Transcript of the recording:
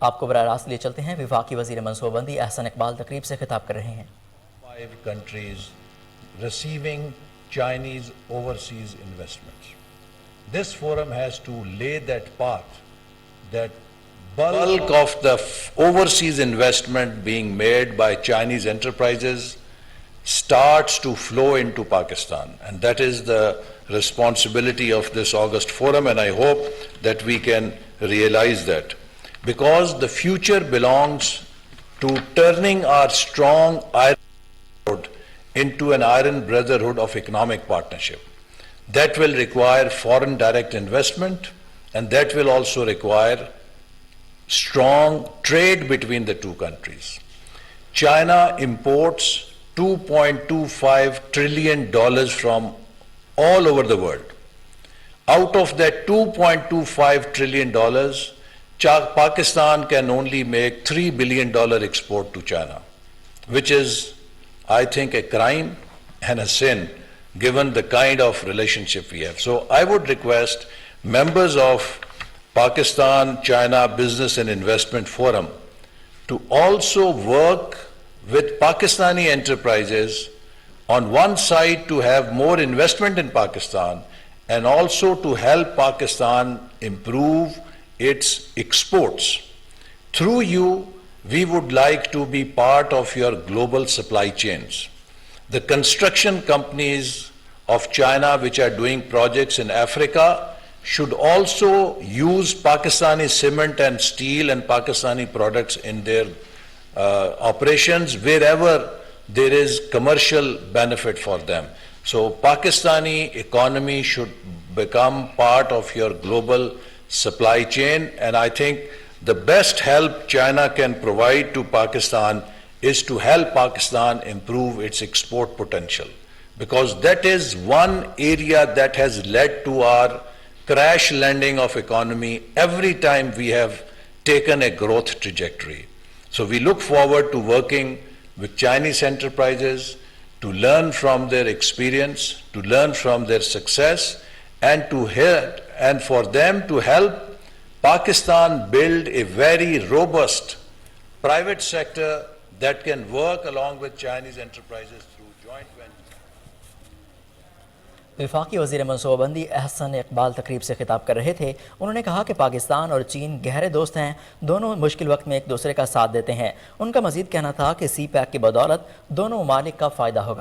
آپ کو براہ راست لیے چلتے ہیں، وفاقی وزیر منصوبہ بندی احسن اقبال تقریب سے خطاب کر رہے ہیں۔ 5 countries receiving Chinese overseas investments. This forum has to lay that path, that bulk of the overseas investment being made by Chinese enterprises starts to flow into Pakistan, and that is the responsibility of this August forum, and I hope that we can realize that, because the future belongs to turning our strong iron into an iron brotherhood of economic partnership. That will require foreign direct investment, and that will also require strong trade between the two countries. China imports $2.25 trillion from all over the world. Out of that $2.25 trillion, Pakistan can only make $3 billion export to China, which is, I think, a crime and a sin given the kind of relationship we have. So I would request members of Pakistan-China Business and Investment Forum to also work with Pakistani enterprises on one side to have more investment in Pakistan, and also to help Pakistan improve its exports. Through you, we would like to be part of your global supply chains. The construction companies of China which are doing projects in Africa should also use Pakistani cement and steel and Pakistani products in their operations wherever there is commercial benefit for them. So Pakistani economy should become part of your global supply chain, and I think the best help China can provide to Pakistan is to help Pakistan improve its export potential, because that is one area that has led to our crash landing of economy every time we have taken a growth trajectory. So we look forward to working with Chinese enterprises to learn from their experience, to learn from their success, and for them to help Pakistan build a very robust private sector that can work along with Chinese enterprises through joint ventures. وفاقی وزیر منصوبہ بندی احسن اقبال تقریب سے خطاب کر رہے تھے۔ انہوں نے کہا کہ پاکستان اور چین گہرے دوست ہیں، دونوں مشکل وقت میں ایک دوسرے کا ساتھ دیتے ہیں۔ ان کا مزید کہنا تھا کہ سی پیک کی بدولت دونوں ممالک کا فائدہ ہوگا۔